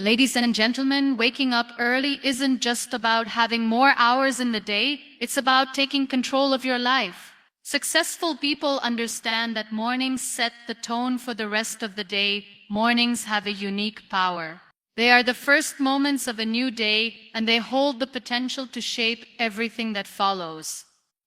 Ladies and gentlemen, waking up early isn't just about having more hours in the day, it's about taking control of your life. Successful people understand that mornings set the tone for the rest of the day. Mornings have a unique power. They are the first moments of a new day, and they hold the potential to shape everything that follows.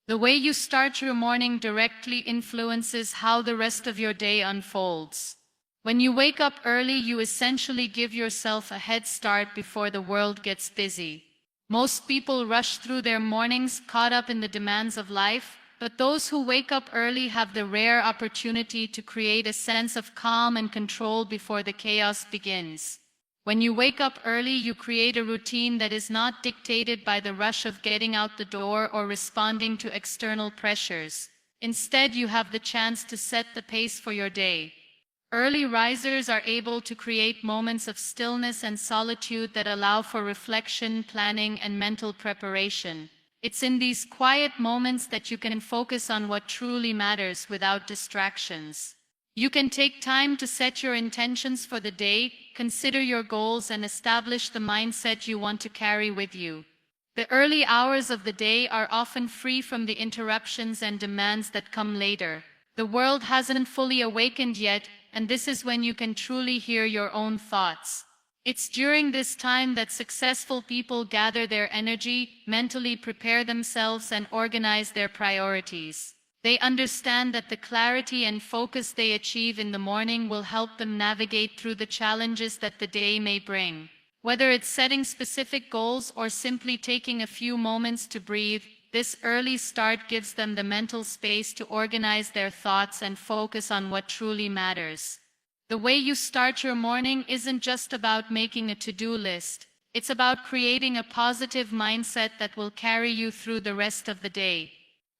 The way you start your morning directly influences how the rest of your day unfolds. When you wake up early, you essentially give yourself a head start before the world gets busy. Most people rush through their mornings caught up in the demands of life, but those who wake up early have the rare opportunity to create a sense of calm and control before the chaos begins. When you wake up early, you create a routine that is not dictated by the rush of getting out the door or responding to external pressures. Instead, you have the chance to set the pace for your day. Early risers are able to create moments of stillness and solitude that allow for reflection, planning, and mental preparation. It's in these quiet moments that you can focus on what truly matters without distractions. You can take time to set your intentions for the day, consider your goals, and establish the mindset you want to carry with you. The early hours of the day are often free from the interruptions and demands that come later. The world hasn't fully awakened yet, and this is when you can truly hear your own thoughts. It's during this time that successful people gather their energy, mentally prepare themselves, and organize their priorities. They understand that the clarity and focus they achieve in the morning will help them navigate through the challenges that the day may bring. Whether it's setting specific goals or simply taking a few moments to breathe, this early start gives them the mental space to organize their thoughts and focus on what truly matters. The way you start your morning isn't just about making a to-do list. It's about creating a positive mindset that will carry you through the rest of the day.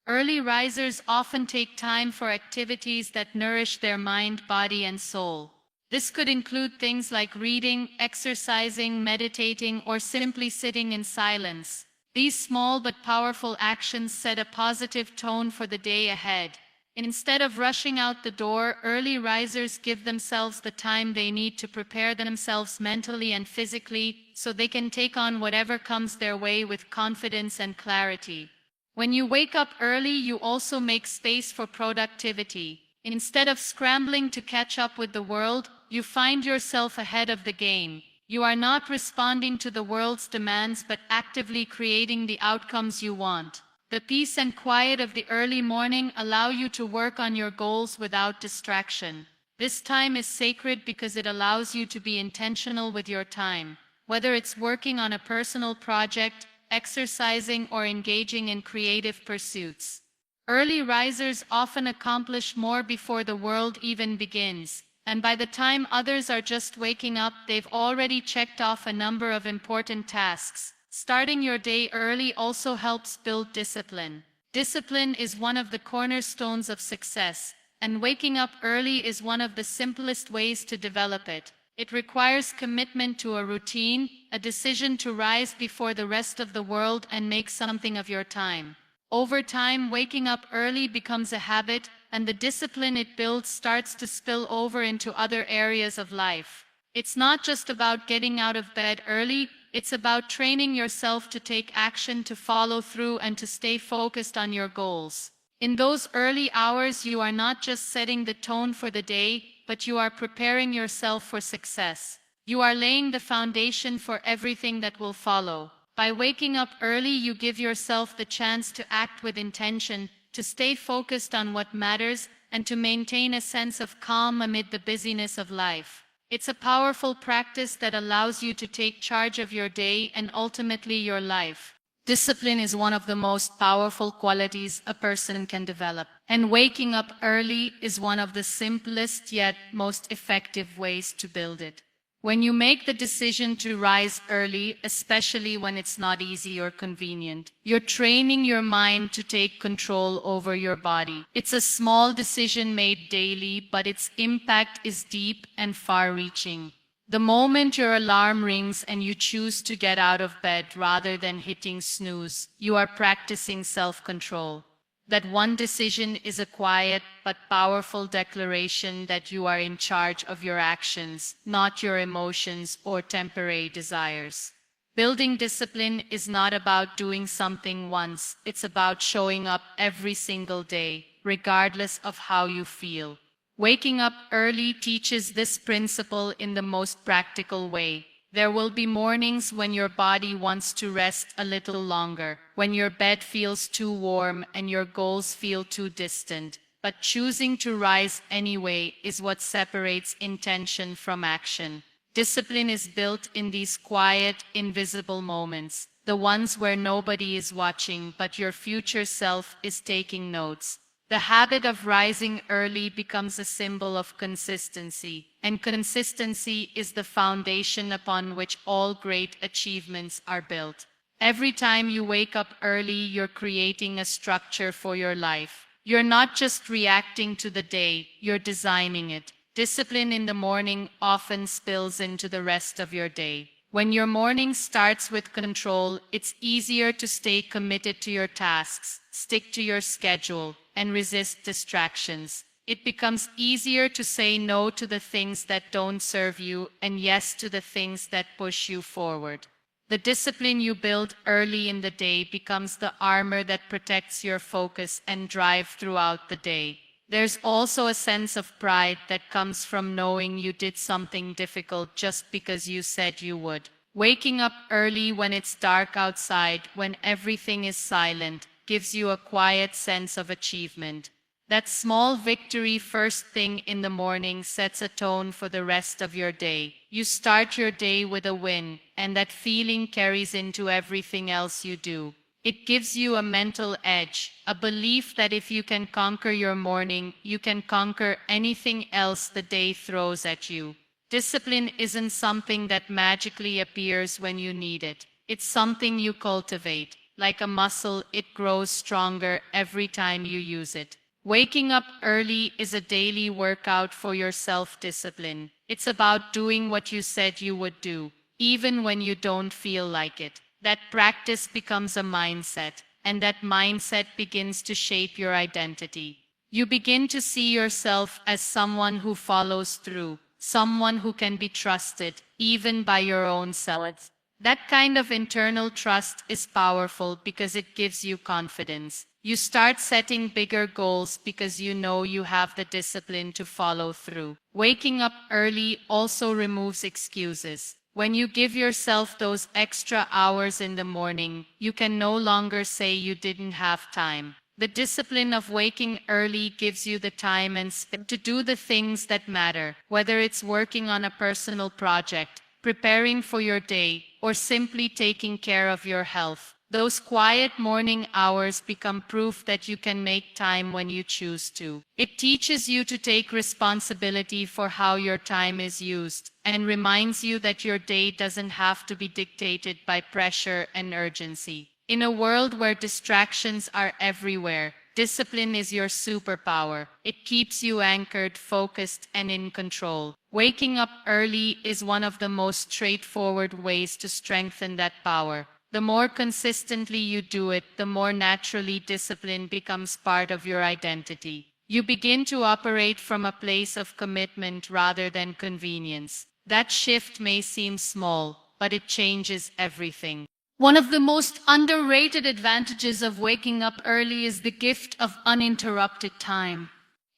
Early risers often take time for activities that nourish their mind, body, and soul. This could include things like reading, exercising, meditating, or simply sitting in silence. These small but powerful actions set a positive tone for the day ahead. Instead of rushing out the door, early risers give themselves the time they need to prepare themselves mentally and physically so they can take on whatever comes their way with confidence and clarity. When you wake up early, you also make space for productivity. Instead of scrambling to catch up with the world, you find yourself ahead of the game. You are not responding to the world's demands but actively creating the outcomes you want. The peace and quiet of the early morning allow you to work on your goals without distraction. This time is sacred because it allows you to be intentional with your time. Whether it's working on a personal project, exercising, or engaging in creative pursuits. Early risers often accomplish more before the world even begins. And by the time others are just waking up, they've already checked off a number of important tasks. Starting your day early also helps build discipline. Discipline is one of the cornerstones of success, and waking up early is one of the simplest ways to develop it. It requires commitment to a routine, a decision to rise before the rest of the world and make something of your time. Over time, waking up early becomes a habit, and the discipline it builds starts to spill over into other areas of life. It's not just about getting out of bed early, it's about training yourself to take action, to follow through, and to stay focused on your goals. In those early hours, you are not just setting the tone for the day, but you are preparing yourself for success. You are laying the foundation for everything that will follow. By waking up early, you give yourself the chance to act with intention, to stay focused on what matters, and to maintain a sense of calm amid the busyness of life. It's a powerful practice that allows you to take charge of your day and ultimately your life. Discipline is one of the most powerful qualities a person can develop, and waking up early is one of the simplest yet most effective ways to build it. When you make the decision to rise early, especially when it's not easy or convenient, you're training your mind to take control over your body. It's a small decision made daily, but its impact is deep and far-reaching. The moment your alarm rings and you choose to get out of bed rather than hitting snooze, you are practicing self-control. That one decision is a quiet but powerful declaration that you are in charge of your actions, not your emotions or temporary desires. Building discipline is not about doing something once, it's about showing up every single day, regardless of how you feel. Waking up early teaches this principle in the most practical way. There will be mornings when your body wants to rest a little longer, when your bed feels too warm and your goals feel too distant. But choosing to rise anyway is what separates intention from action. Discipline is built in these quiet, invisible moments, the ones where nobody is watching but your future self is taking notes. The habit of rising early becomes a symbol of consistency, and consistency is the foundation upon which all great achievements are built. Every time you wake up early, you're creating a structure for your life. You're not just reacting to the day, you're designing it. Discipline in the morning often spills into the rest of your day. When your morning starts with control, it's easier to stay committed to your tasks, stick to your schedule, and resist distractions. It becomes easier to say no to the things that don't serve you and yes to the things that push you forward. The discipline you build early in the day becomes the armor that protects your focus and drive throughout the day. There's also a sense of pride that comes from knowing you did something difficult just because you said you would. Waking up early when it's dark outside, when everything is silent, gives you a quiet sense of achievement. That small victory first thing in the morning sets a tone for the rest of your day. You start your day with a win, and that feeling carries into everything else you do. It gives you a mental edge, a belief that if you can conquer your morning, you can conquer anything else the day throws at you. Discipline isn't something that magically appears when you need it. It's something you cultivate. Like a muscle, it grows stronger every time you use it. Waking up early is a daily workout for your self-discipline. It's about doing what you said you would do, even when you don't feel like it. That practice becomes a mindset, and that mindset begins to shape your identity. You begin to see yourself as someone who follows through, someone who can be trusted, even by your own self. That kind of internal trust is powerful because it gives you confidence. You start setting bigger goals because you know you have the discipline to follow through. Waking up early also removes excuses. When you give yourself those extra hours in the morning, you can no longer say you didn't have time. The discipline of waking early gives you the time and space to do the things that matter, whether it's working on a personal project, preparing for your day, or simply taking care of your health. Those quiet morning hours become proof that you can make time when you choose to. It teaches you to take responsibility for how your time is used and reminds you that your day doesn't have to be dictated by pressure and urgency. In a world where distractions are everywhere, discipline is your superpower. It keeps you anchored, focused, and in control. Waking up early is one of the most straightforward ways to strengthen that power. The more consistently you do it, the more naturally discipline becomes part of your identity. You begin to operate from a place of commitment rather than convenience. That shift may seem small, but it changes everything. One of the most underrated advantages of waking up early is the gift of uninterrupted time.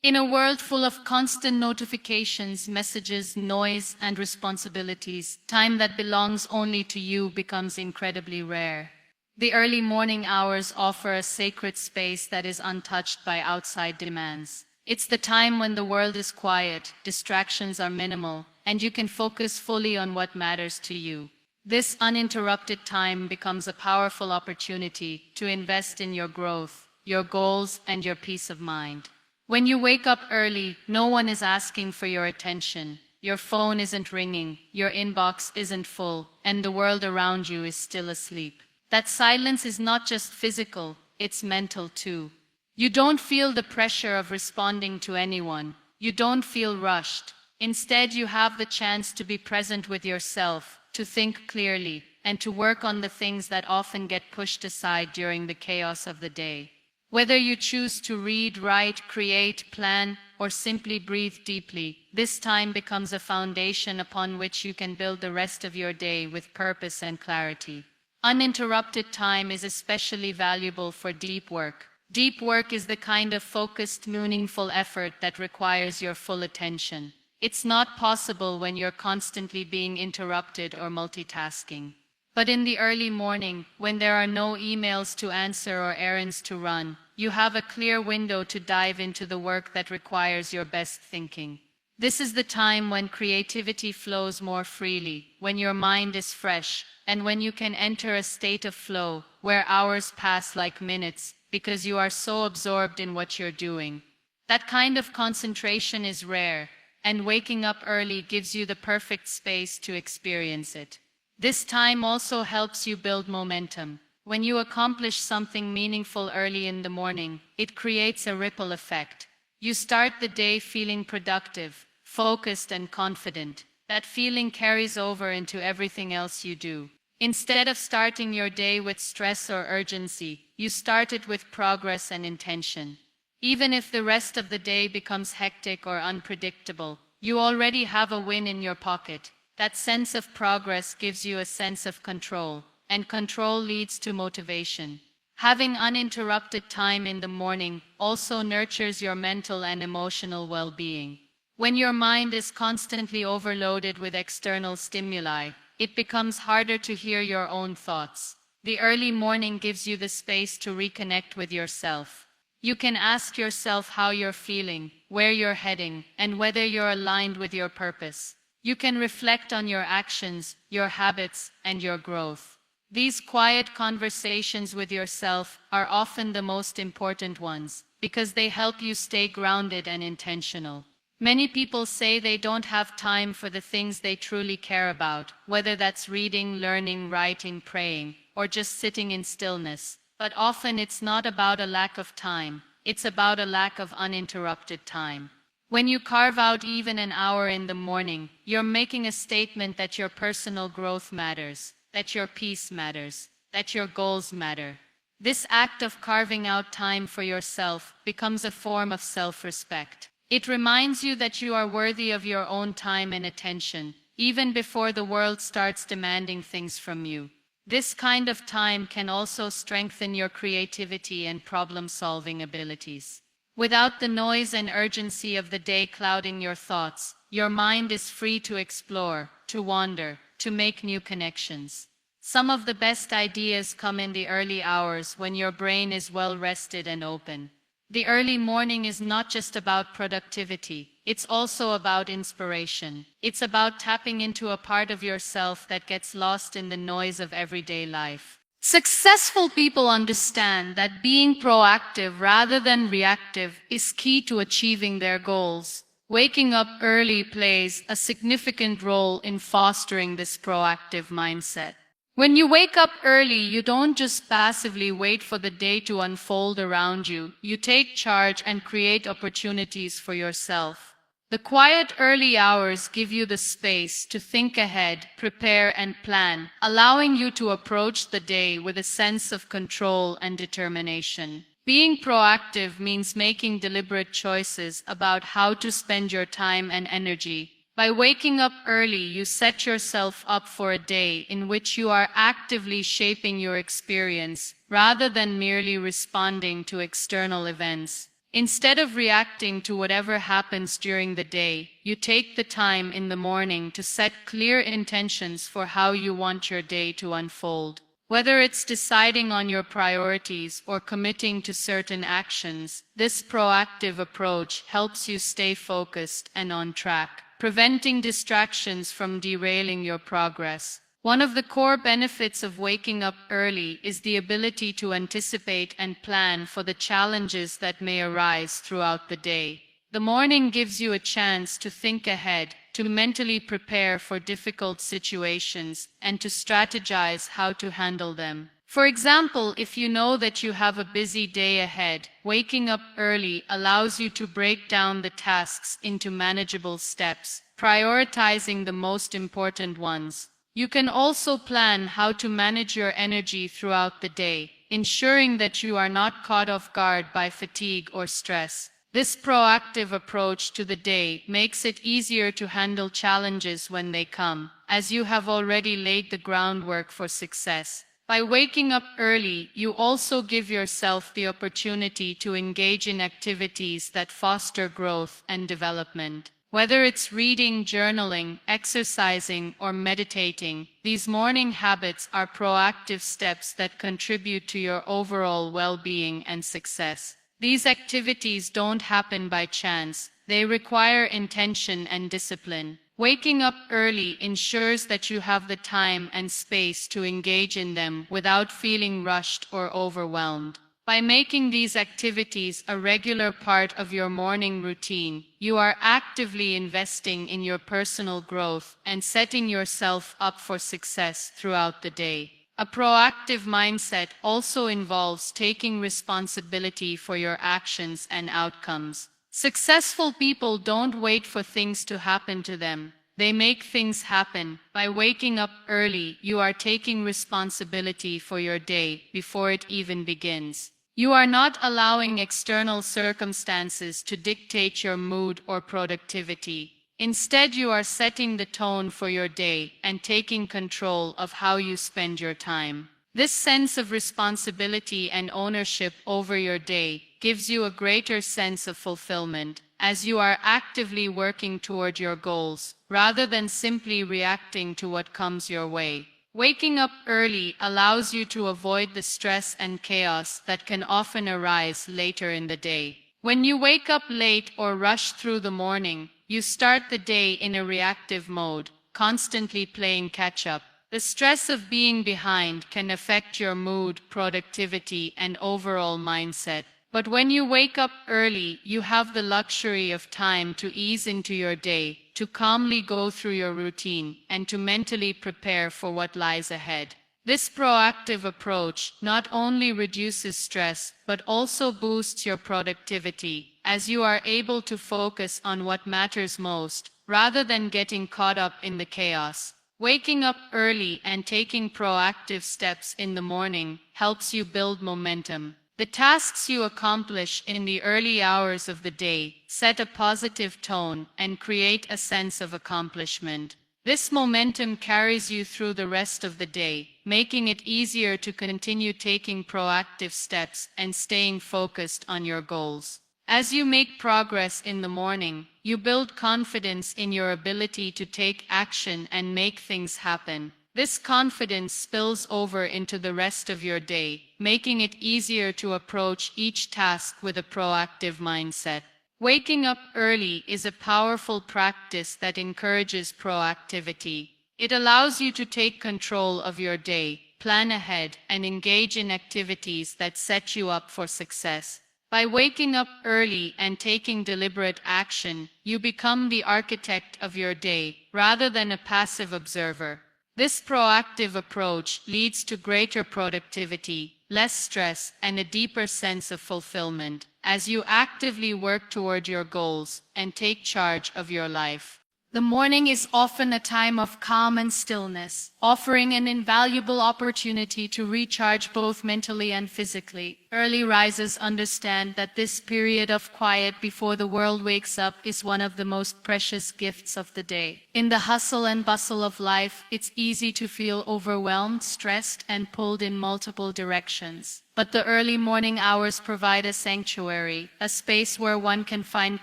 In a world full of constant notifications, messages, noise, and responsibilities, time that belongs only to you becomes incredibly rare. The early morning hours offer a sacred space that is untouched by outside demands. It's the time when the world is quiet, distractions are minimal, and you can focus fully on what matters to you. This uninterrupted time becomes a powerful opportunity to invest in your growth, your goals, and your peace of mind. When you wake up early, no one is asking for your attention. Your phone isn't ringing, your inbox isn't full, and the world around you is still asleep. That silence is not just physical, it's mental too. You don't feel the pressure of responding to anyone. You don't feel rushed. Instead, you have the chance to be present with yourself, to think clearly, and to work on the things that often get pushed aside during the chaos of the day. Whether you choose to read, write, create, plan, or simply breathe deeply, this time becomes a foundation upon which you can build the rest of your day with purpose and clarity. Uninterrupted time is especially valuable for deep work. Deep work is the kind of focused, meaningful effort that requires your full attention. It's not possible when you're constantly being interrupted or multitasking. But in the early morning, when there are no emails to answer or errands to run, you have a clear window to dive into the work that requires your best thinking. This is the time when creativity flows more freely, when your mind is fresh, and when you can enter a state of flow, where hours pass like minutes, because you are so absorbed in what you're doing. That kind of concentration is rare, and waking up early gives you the perfect space to experience it. This time also helps you build momentum. When you accomplish something meaningful early in the morning, it creates a ripple effect. You start the day feeling productive, focused, and confident. That feeling carries over into everything else you do. Instead of starting your day with stress or urgency, you start it with progress and intention. Even if the rest of the day becomes hectic or unpredictable, you already have a win in your pocket. That sense of progress gives you a sense of control, and control leads to motivation. Having uninterrupted time in the morning also nurtures your mental and emotional well-being. When your mind is constantly overloaded with external stimuli, it becomes harder to hear your own thoughts. The early morning gives you the space to reconnect with yourself. You can ask yourself how you're feeling, where you're heading, and whether you're aligned with your purpose. You can reflect on your actions, your habits, and your growth. These quiet conversations with yourself are often the most important ones, because they help you stay grounded and intentional. Many people say they don't have time for the things they truly care about, whether that's reading, learning, writing, praying, or just sitting in stillness. But often it's not about a lack of time, it's about a lack of uninterrupted time. When you carve out even an hour in the morning, you're making a statement that your personal growth matters, that your peace matters, that your goals matter. This act of carving out time for yourself becomes a form of self-respect. It reminds you that you are worthy of your own time and attention, even before the world starts demanding things from you. This kind of time can also strengthen your creativity and problem-solving abilities. Without the noise and urgency of the day clouding your thoughts, your mind is free to explore, to wander, to make new connections. Some of the best ideas come in the early hours when your brain is well rested and open. The early morning is not just about productivity, it's also about inspiration. It's about tapping into a part of yourself that gets lost in the noise of everyday life. Successful people understand that being proactive rather than reactive is key to achieving their goals. Waking up early plays a significant role in fostering this proactive mindset. When you wake up early, you don't just passively wait for the day to unfold around you. You take charge and create opportunities for yourself. The quiet early hours give you the space to think ahead, prepare, and plan, allowing you to approach the day with a sense of control and determination. Being proactive means making deliberate choices about how to spend your time and energy. By waking up early, you set yourself up for a day in which you are actively shaping your experience, rather than merely responding to external events. Instead of reacting to whatever happens during the day, you take the time in the morning to set clear intentions for how you want your day to unfold. Whether it's deciding on your priorities or committing to certain actions, this proactive approach helps you stay focused and on track, preventing distractions from derailing your progress. One of the core benefits of waking up early is the ability to anticipate and plan for the challenges that may arise throughout the day. The morning gives you a chance to think ahead, to mentally prepare for difficult situations, and to strategize how to handle them. For example, if you know that you have a busy day ahead, waking up early allows you to break down the tasks into manageable steps, prioritizing the most important ones. You can also plan how to manage your energy throughout the day, ensuring that you are not caught off guard by fatigue or stress. This proactive approach to the day makes it easier to handle challenges when they come, as you have already laid the groundwork for success. By waking up early, you also give yourself the opportunity to engage in activities that foster growth and development. Whether it's reading, journaling, exercising, or meditating, these morning habits are proactive steps that contribute to your overall well-being and success. These activities don't happen by chance. They require intention and discipline. Waking up early ensures that you have the time and space to engage in them without feeling rushed or overwhelmed. By making these activities a regular part of your morning routine, you are actively investing in your personal growth and setting yourself up for success throughout the day. A proactive mindset also involves taking responsibility for your actions and outcomes. Successful people don't wait for things to happen to them. They make things happen. By waking up early, you are taking responsibility for your day before it even begins. You are not allowing external circumstances to dictate your mood or productivity. Instead, you are setting the tone for your day and taking control of how you spend your time. This sense of responsibility and ownership over your day gives you a greater sense of fulfillment, as you are actively working toward your goals, rather than simply reacting to what comes your way. Waking up early allows you to avoid the stress and chaos that can often arise later in the day. When you wake up late or rush through the morning, you start the day in a reactive mode, constantly playing catch-up. The stress of being behind can affect your mood, productivity, and overall mindset. But when you wake up early, you have the luxury of time to ease into your day, to calmly go through your routine, and to mentally prepare for what lies ahead. This proactive approach not only reduces stress, but also boosts your productivity, as you are able to focus on what matters most, rather than getting caught up in the chaos. Waking up early and taking proactive steps in the morning helps you build momentum. The tasks you accomplish in the early hours of the day set a positive tone and create a sense of accomplishment. This momentum carries you through the rest of the day, making it easier to continue taking proactive steps and staying focused on your goals. As you make progress in the morning, you build confidence in your ability to take action and make things happen. This confidence spills over into the rest of your day, making it easier to approach each task with a proactive mindset. Waking up early is a powerful practice that encourages proactivity. It allows you to take control of your day, plan ahead, and engage in activities that set you up for success. By waking up early and taking deliberate action, you become the architect of your day, rather than a passive observer. This proactive approach leads to greater productivity, less stress, and a deeper sense of fulfillment, as you actively work toward your goals and take charge of your life. The morning is often a time of calm and stillness, offering an invaluable opportunity to recharge both mentally and physically. Early risers understand that this period of quiet before the world wakes up is one of the most precious gifts of the day. In the hustle and bustle of life, it's easy to feel overwhelmed, stressed, and pulled in multiple directions. But the early morning hours provide a sanctuary, a space where one can find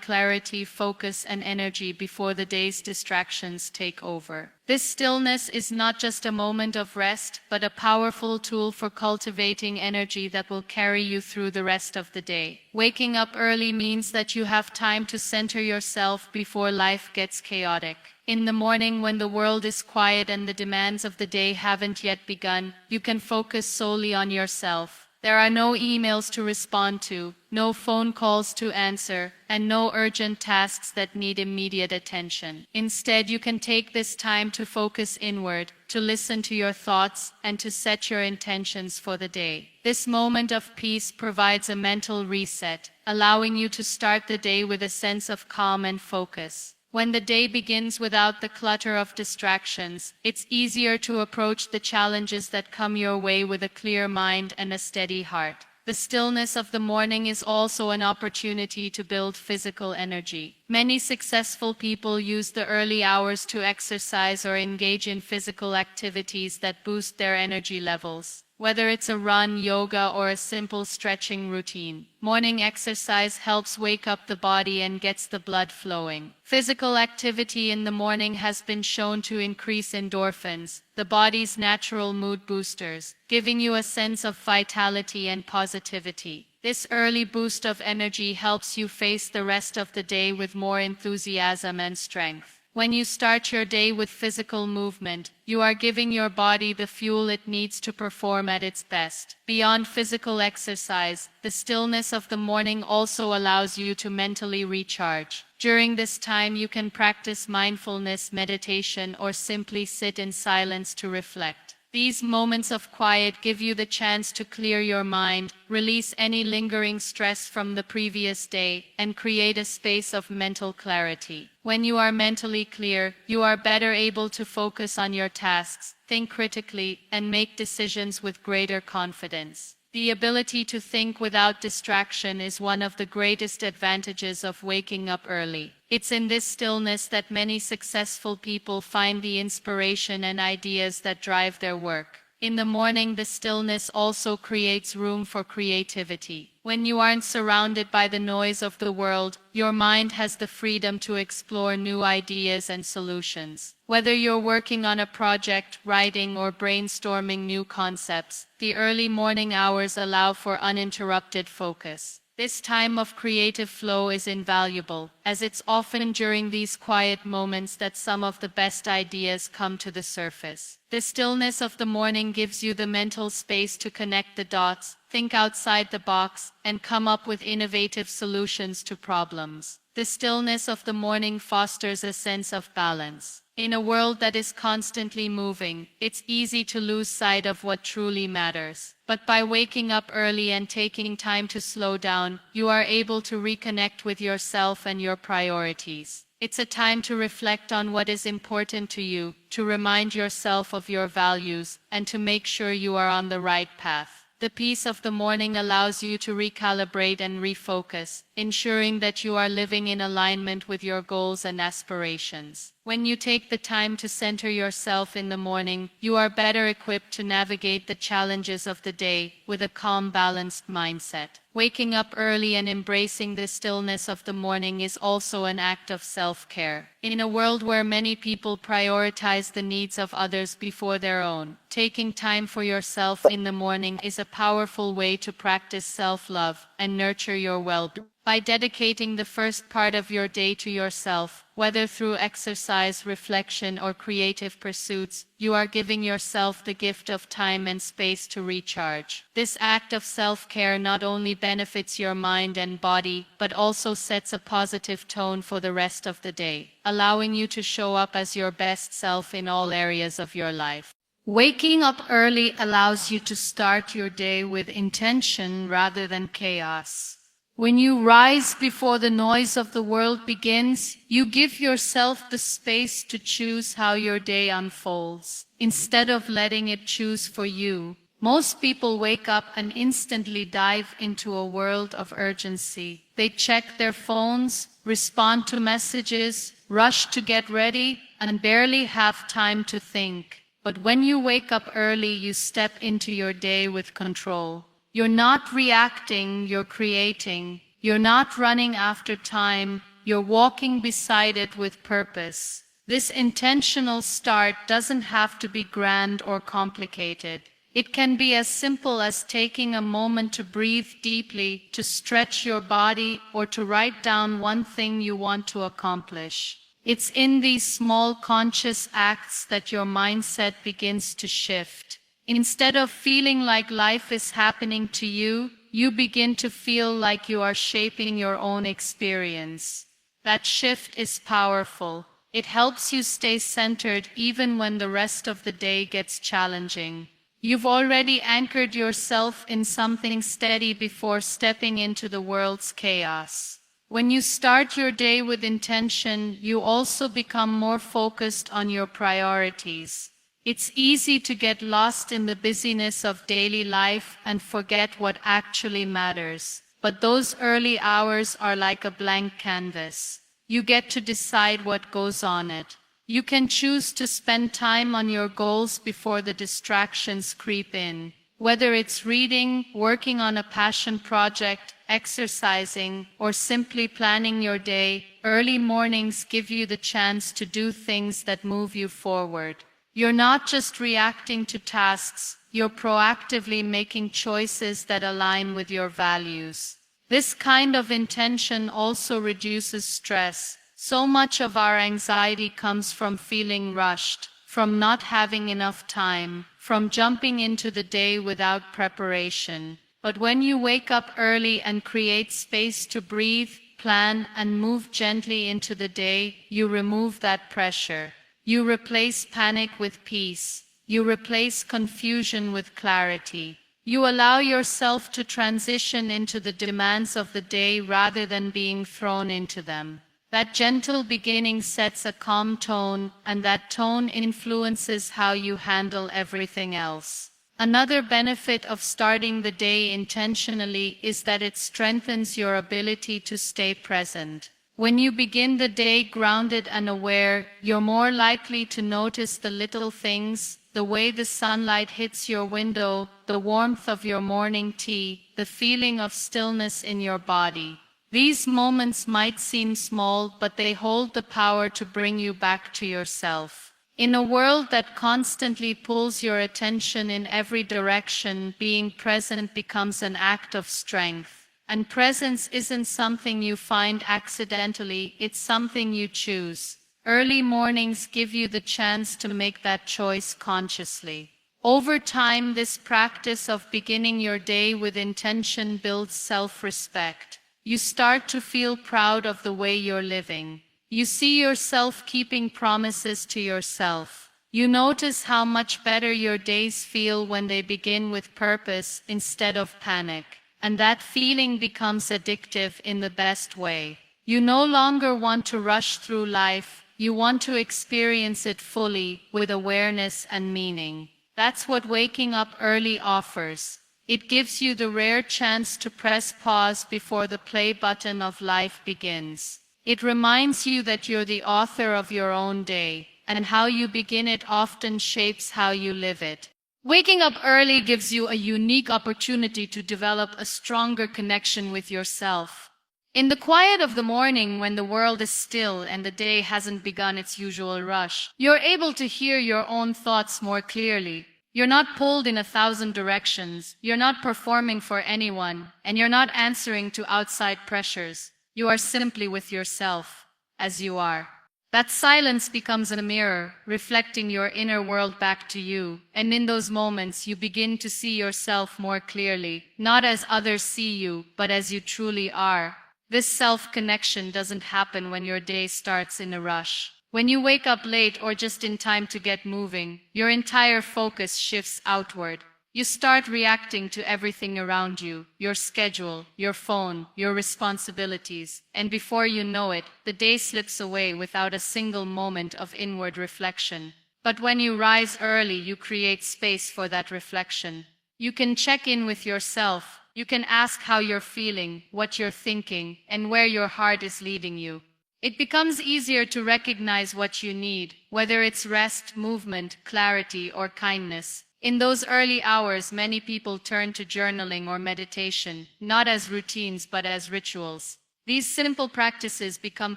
clarity, focus, and energy before the day's distractions take over. This stillness is not just a moment of rest, but a powerful tool for cultivating energy that will carry you through the rest of the day. Waking up early means that you have time to center yourself before life gets chaotic. In the morning, when the world is quiet and the demands of the day haven't yet begun, you can focus solely on yourself. There are no emails to respond to, no phone calls to answer, and no urgent tasks that need immediate attention. Instead, you can take this time to focus inward, to listen to your thoughts, and to set your intentions for the day. This moment of peace provides a mental reset, allowing you to start the day with a sense of calm and focus. When the day begins without the clutter of distractions, it's easier to approach the challenges that come your way with a clear mind and a steady heart. The stillness of the morning is also an opportunity to build physical energy. Many successful people use the early hours to exercise or engage in physical activities that boost their energy levels. Whether it's a run, yoga, or a simple stretching routine, morning exercise helps wake up the body and gets the blood flowing. Physical activity in the morning has been shown to increase endorphins, the body's natural mood boosters, giving you a sense of vitality and positivity. This early boost of energy helps you face the rest of the day with more enthusiasm and strength. When you start your day with physical movement, you are giving your body the fuel it needs to perform at its best. Beyond physical exercise, the stillness of the morning also allows you to mentally recharge. During this time, you can practice mindfulness, meditation, or simply sit in silence to reflect. These moments of quiet give you the chance to clear your mind, release any lingering stress from the previous day, and create a space of mental clarity. When you are mentally clear, you are better able to focus on your tasks, think critically, and make decisions with greater confidence. The ability to think without distraction is one of the greatest advantages of waking up early. It's in this stillness that many successful people find the inspiration and ideas that drive their work. In the morning, the stillness also creates room for creativity. When you aren't surrounded by the noise of the world, your mind has the freedom to explore new ideas and solutions. Whether you're working on a project, writing, or brainstorming new concepts, the early morning hours allow for uninterrupted focus. This time of creative flow is invaluable, as it's often during these quiet moments that some of the best ideas come to the surface. The stillness of the morning gives you the mental space to connect the dots, think outside the box, and come up with innovative solutions to problems. The stillness of the morning fosters a sense of balance. In a world that is constantly moving, it's easy to lose sight of what truly matters. But by waking up early and taking time to slow down, you are able to reconnect with yourself and your priorities. It's a time to reflect on what is important to you, to remind yourself of your values, and to make sure you are on the right path. The peace of the morning allows you to recalibrate and refocus, ensuring that you are living in alignment with your goals and aspirations. When you take the time to center yourself in the morning, you are better equipped to navigate the challenges of the day with a calm, balanced mindset. Waking up early and embracing the stillness of the morning is also an act of self-care. In a world where many people prioritize the needs of others before their own, taking time for yourself in the morning is a powerful way to practice self-love and nurture your well-being. By dedicating the first part of your day to yourself, whether through exercise, reflection, or creative pursuits, you are giving yourself the gift of time and space to recharge. This act of self-care not only benefits your mind and body, but also sets a positive tone for the rest of the day, allowing you to show up as your best self in all areas of your life. Waking up early allows you to start your day with intention rather than chaos. When you rise before the noise of the world begins, you give yourself the space to choose how your day unfolds, instead of letting it choose for you. Most people wake up and instantly dive into a world of urgency. They check their phones, respond to messages, rush to get ready, and barely have time to think. But when you wake up early, you step into your day with control. You're not reacting, you're creating. You're not running after time, you're walking beside it with purpose. This intentional start doesn't have to be grand or complicated. It can be as simple as taking a moment to breathe deeply, to stretch your body, or to write down one thing you want to accomplish. It's in these small conscious acts that your mindset begins to shift. Instead of feeling like life is happening to you, you begin to feel like you are shaping your own experience. That shift is powerful. It helps you stay centered even when the rest of the day gets challenging. You've already anchored yourself in something steady before stepping into the world's chaos. When you start your day with intention, you also become more focused on your priorities. It's easy to get lost in the busyness of daily life and forget what actually matters. But those early hours are like a blank canvas. You get to decide what goes on it. You can choose to spend time on your goals before the distractions creep in. Whether it's reading, working on a passion project, exercising, or simply planning your day, early mornings give you the chance to do things that move you forward. You're not just reacting to tasks, you're proactively making choices that align with your values. This kind of intention also reduces stress. So much of our anxiety comes from feeling rushed, from not having enough time, from jumping into the day without preparation. But when you wake up early and create space to breathe, plan, and move gently into the day, you remove that pressure. You replace panic with peace. You replace confusion with clarity. You allow yourself to transition into the demands of the day rather than being thrown into them. That gentle beginning sets a calm tone, and that tone influences how you handle everything else. Another benefit of starting the day intentionally is that it strengthens your ability to stay present. When you begin the day grounded and aware, you're more likely to notice the little things, the way the sunlight hits your window, the warmth of your morning tea, the feeling of stillness in your body. These moments might seem small, but they hold the power to bring you back to yourself. In a world that constantly pulls your attention in every direction, being present becomes an act of strength. And presence isn't something you find accidentally, it's something you choose. Early mornings give you the chance to make that choice consciously. Over time, this practice of beginning your day with intention builds self-respect. You start to feel proud of the way you're living. You see yourself keeping promises to yourself. You notice how much better your days feel when they begin with purpose instead of panic. And that feeling becomes addictive in the best way. You no longer want to rush through life. You want to experience it fully, with awareness and meaning. That's what waking up early offers. It gives you the rare chance to press pause before the play button of life begins. It reminds you that you're the author of your own day, and how you begin it often shapes how you live it. Waking up early gives you a unique opportunity to develop a stronger connection with yourself. In the quiet of the morning, when the world is still and the day hasn't begun its usual rush, you're able to hear your own thoughts more clearly. You're not pulled in 1,000 directions, you're not performing for anyone, and you're not answering to outside pressures. You are simply with yourself, as you are. That silence becomes a mirror, reflecting your inner world back to you, and in those moments you begin to see yourself more clearly, not as others see you, but as you truly are. This self-connection doesn't happen when your day starts in a rush. When you wake up late or just in time to get moving, your entire focus shifts outward. You start reacting to everything around you, your schedule, your phone, your responsibilities, and before you know it, the day slips away without a single moment of inward reflection. But when you rise early, you create space for that reflection. You can check in with yourself. You can ask how you're feeling, what you're thinking, and where your heart is leading you. It becomes easier to recognize what you need, whether it's rest, movement, clarity, or kindness. In those early hours, many people turn to journaling or meditation, not as routines but as rituals. These simple practices become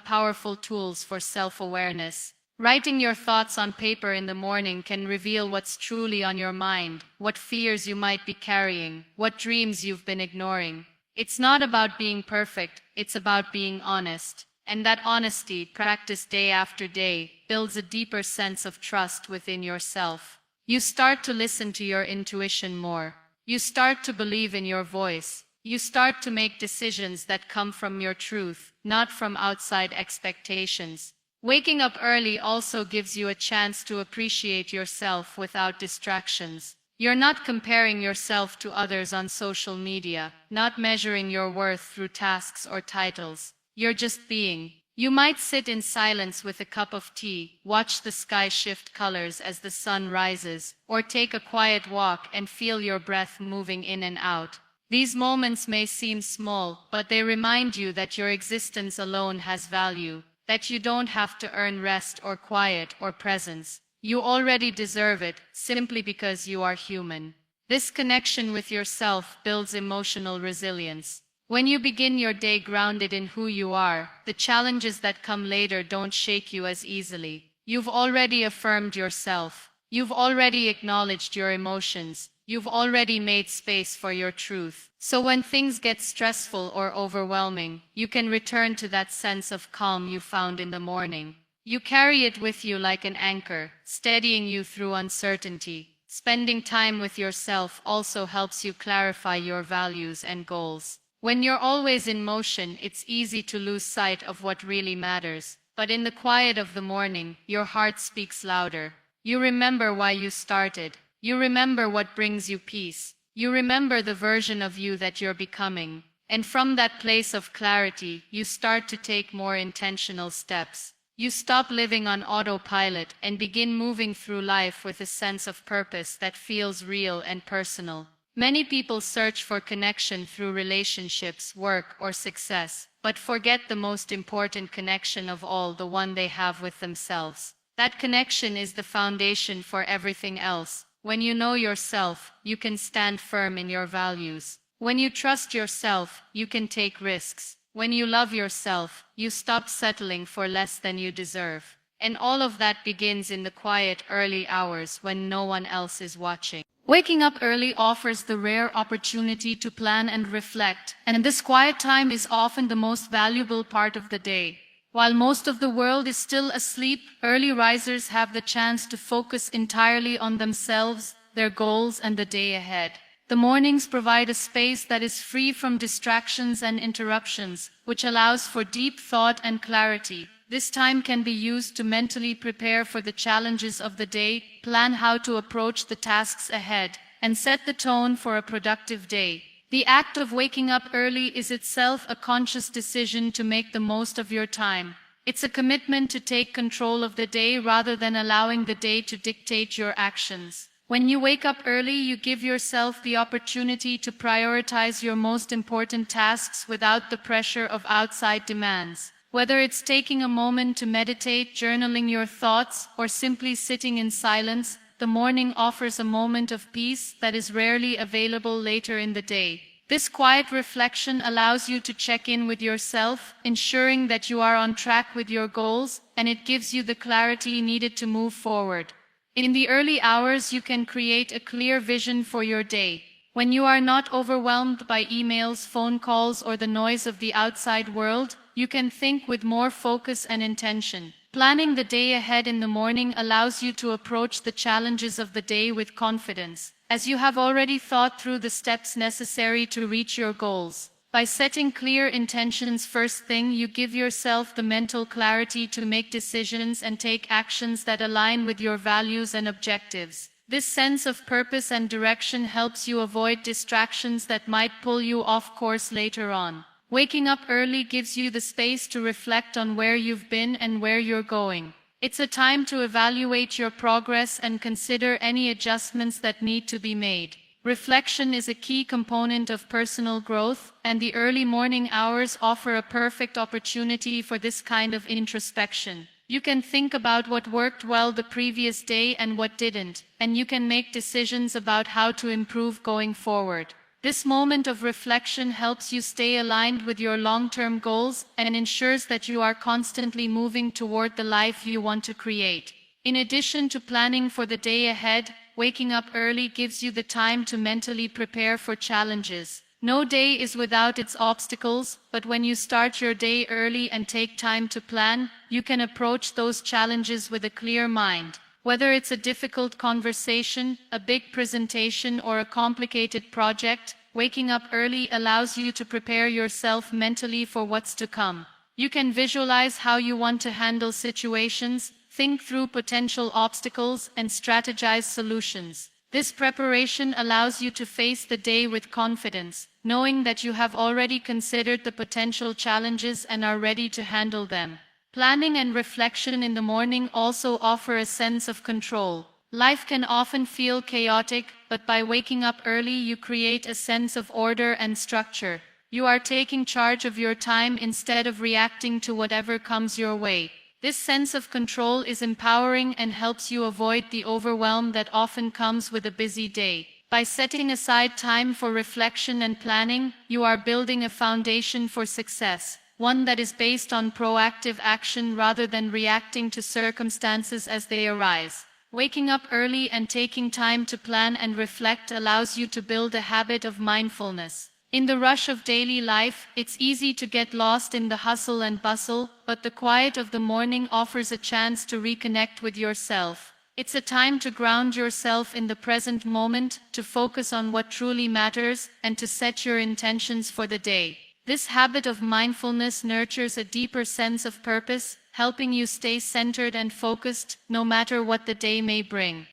powerful tools for self-awareness. Writing your thoughts on paper in the morning can reveal what's truly on your mind, what fears you might be carrying, what dreams you've been ignoring. It's not about being perfect, it's about being honest. And that honesty, practiced day after day, builds a deeper sense of trust within yourself. You start to listen to your intuition more. You start to believe in your voice. You start to make decisions that come from your truth, not from outside expectations. Waking up early also gives you a chance to appreciate yourself without distractions. You're not comparing yourself to others on social media, not measuring your worth through tasks or titles. you're just being. You might sit in silence with a cup of tea, watch the sky shift colors as the sun rises, or take a quiet walk and feel your breath moving in and out. These moments may seem small, but they remind you that your existence alone has value, that you don't have to earn rest or quiet or presence. You already deserve it, simply because you are human. This connection with yourself builds emotional resilience. When you begin your day grounded in who you are, the challenges that come later don't shake you as easily. You've already affirmed yourself. You've already acknowledged your emotions. You've already made space for your truth. So when things get stressful or overwhelming, you can return to that sense of calm you found in the morning. You carry it with you like an anchor, steadying you through uncertainty. Spending time with yourself also helps you clarify your values and goals. When you're always in motion, it's easy to lose sight of what really matters. But in the quiet of the morning, your heart speaks louder. You remember why you started. You remember what brings you peace. You remember the version of you that you're becoming. And from that place of clarity, you start to take more intentional steps. You stop living on autopilot and begin moving through life with a sense of purpose that feels real and personal. Many people search for connection through relationships, work, or success, but forget the most important connection of all, the one they have with themselves. That connection is the foundation for everything else. When you know yourself, you can stand firm in your values. When you trust yourself, you can take risks. When you love yourself, you stop settling for less than you deserve. And all of that begins in the quiet early hours when no one else is watching. Waking up early offers the rare opportunity to plan and reflect, and this quiet time is often the most valuable part of the day. While most of the world is still asleep, early risers have the chance to focus entirely on themselves, their goals, and the day ahead. The mornings provide a space that is free from distractions and interruptions, which allows for deep thought and clarity. This time can be used to mentally prepare for the challenges of the day, plan how to approach the tasks ahead, and set the tone for a productive day. The act of waking up early is itself a conscious decision to make the most of your time. It's a commitment to take control of the day rather than allowing the day to dictate your actions. When you wake up early, you give yourself the opportunity to prioritize your most important tasks without the pressure of outside demands. Whether it's taking a moment to meditate, journaling your thoughts, or simply sitting in silence, the morning offers a moment of peace that is rarely available later in the day. This quiet reflection allows you to check in with yourself, ensuring that you are on track with your goals, and it gives you the clarity needed to move forward. In the early hours, you can create a clear vision for your day. When you are not overwhelmed by emails, phone calls, or the noise of the outside world, you can think with more focus and intention. Planning the day ahead in the morning allows you to approach the challenges of the day with confidence, as you have already thought through the steps necessary to reach your goals. By setting clear intentions first thing, you give yourself the mental clarity to make decisions and take actions that align with your values and objectives. This sense of purpose and direction helps you avoid distractions that might pull you off course later on. Waking up early gives you the space to reflect on where you've been and where you're going. It's a time to evaluate your progress and consider any adjustments that need to be made. Reflection is a key component of personal growth, and the early morning hours offer a perfect opportunity for this kind of introspection. You can think about what worked well the previous day and what didn't, and you can make decisions about how to improve going forward. This moment of reflection helps you stay aligned with your long-term goals and ensures that you are constantly moving toward the life you want to create. In addition to planning for the day ahead, waking up early gives you the time to mentally prepare for challenges. No day is without its obstacles, but when you start your day early and take time to plan, you can approach those challenges with a clear mind. Whether it's a difficult conversation, a big presentation, or a complicated project, waking up early allows you to prepare yourself mentally for what's to come. You can visualize how you want to handle situations, think through potential obstacles, and strategize solutions. This preparation allows you to face the day with confidence, knowing that you have already considered the potential challenges and are ready to handle them. Planning and reflection in the morning also offer a sense of control. Life can often feel chaotic, but by waking up early you create a sense of order and structure. You are taking charge of your time instead of reacting to whatever comes your way. This sense of control is empowering and helps you avoid the overwhelm that often comes with a busy day. By setting aside time for reflection and planning, you are building a foundation for success, one that is based on proactive action rather than reacting to circumstances as they arise. Waking up early and taking time to plan and reflect allows you to build a habit of mindfulness. In the rush of daily life, it's easy to get lost in the hustle and bustle, but the quiet of the morning offers a chance to reconnect with yourself. It's a time to ground yourself in the present moment, to focus on what truly matters, and to set your intentions for the day. This habit of mindfulness nurtures a deeper sense of purpose, helping you stay centered and focused, no matter what the day may bring.